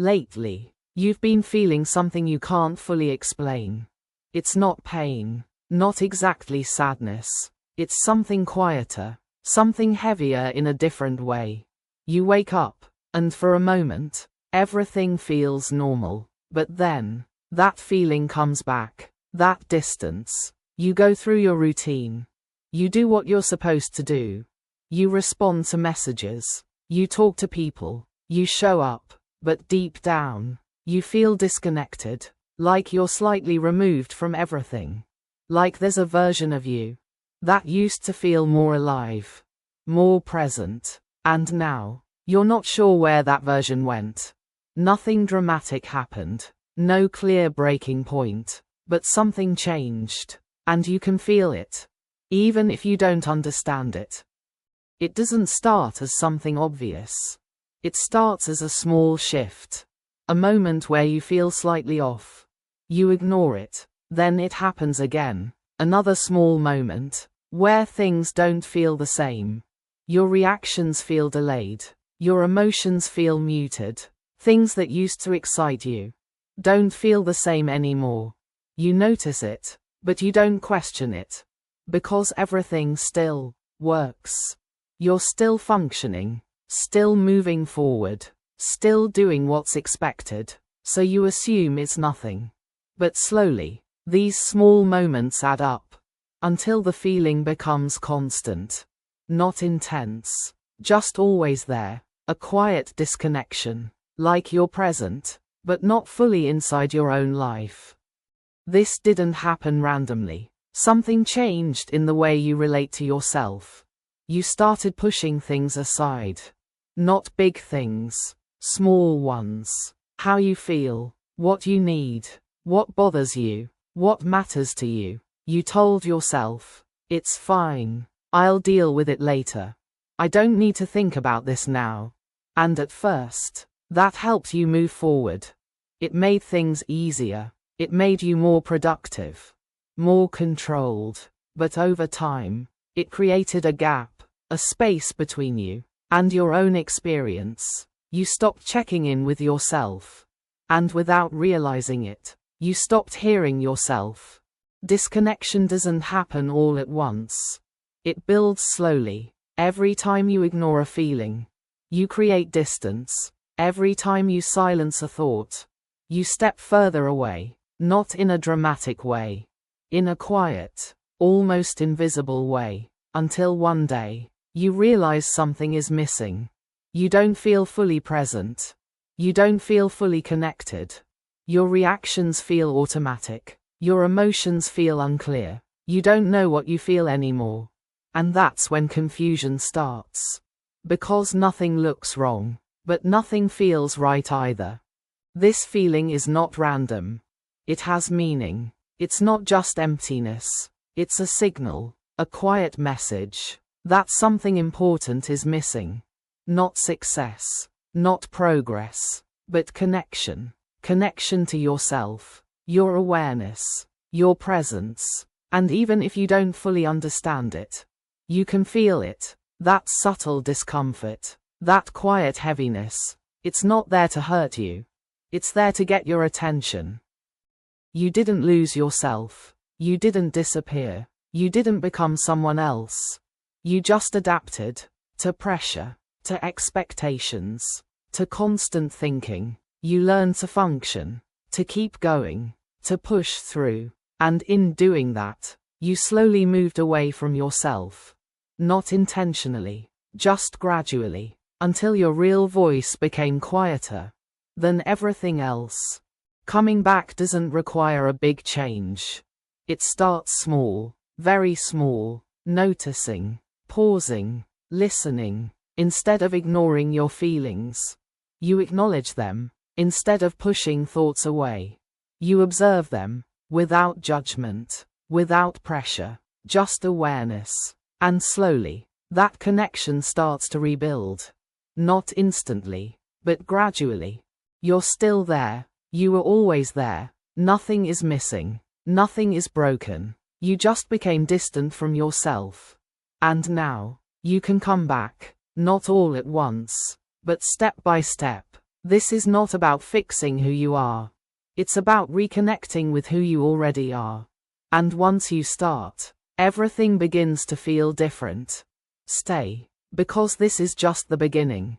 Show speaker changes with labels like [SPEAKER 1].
[SPEAKER 1] Lately, you've been feeling something you can't fully explain. It's not pain, not exactly sadness. It's something quieter, something heavier in a different way. You wake up, and for a moment, everything feels normal. But then, that feeling comes back, that distance. You go through your routine. You do what you're supposed to do. You respond to messages. You talk to people. You show up. But deep down, you feel disconnected, like you're slightly removed from everything. Like there's a version of you that used to feel more alive, more present, and now, you're not sure where that version went. Nothing dramatic happened, no clear breaking point, but something changed, and you can feel it, even if you don't understand it. It doesn't start as something obvious. It starts as a small shift, a moment where you feel slightly off. You ignore it, then it happens again, another small moment, where things don't feel the same. Your reactions feel delayed, your emotions feel muted, things that used to excite you don't feel the same anymore. You notice it, but you don't question it, because everything still works. You're still functioning. Still moving forward, still doing what's expected, so you assume it's nothing. But slowly, these small moments add up, until the feeling becomes constant. Not intense, just always there, a quiet disconnection, like you're present, but not fully inside your own life. This didn't happen randomly. Something changed in the way you relate to yourself. You started pushing things aside. Not big things, small ones. How you feel, what you need, what bothers you, what matters to you. You told yourself, it's fine, I'll deal with it later. I don't need to think about this now. And at first, that helped you move forward. It made things easier. It made you more productive, more controlled. But over time, it created a gap, a space between you and your own experience. You stopped checking in with yourself. And without realizing it, you stopped hearing yourself. Disconnection doesn't happen all at once. It builds slowly. Every time you ignore a feeling, you create distance. Every time you silence a thought, you step further away. Not in a dramatic way. In a quiet, almost invisible way. Until one day, you realize something is missing. You don't feel fully present. You don't feel fully connected. Your reactions feel automatic. Your emotions feel unclear. You don't know what you feel anymore. And that's when confusion starts. Because nothing looks wrong, but nothing feels right either. This feeling is not random. It has meaning. It's not just emptiness. It's a signal, a quiet message that something important is missing. Not success, not progress, but connection. Connection to yourself, your awareness, your presence. And even if you don't fully understand it, you can feel it. That subtle discomfort, that quiet heaviness. It's not there to hurt you. It's there to get your attention. You didn't lose yourself. You didn't disappear. You didn't become someone else. You just adapted to pressure, to expectations, to constant thinking. You learned to function, to keep going, to push through. And in doing that, you slowly moved away from yourself. Not intentionally, just gradually, until your real voice became quieter than everything else. Coming back doesn't require a big change. It starts small, very small, noticing, pausing, listening. Instead of ignoring your feelings, you acknowledge them. Instead of pushing thoughts away, you observe them, without judgment, without pressure, just awareness. And slowly, that connection starts to rebuild. Not instantly, but gradually. You're still there. You were always there. Nothing is missing. Nothing is broken. You just became distant from yourself. And now, you can come back, not all at once, but step by step, This is not about fixing who you are. It's about reconnecting with who you already are. And once you start, everything begins to feel different. Stay, because this is just the beginning.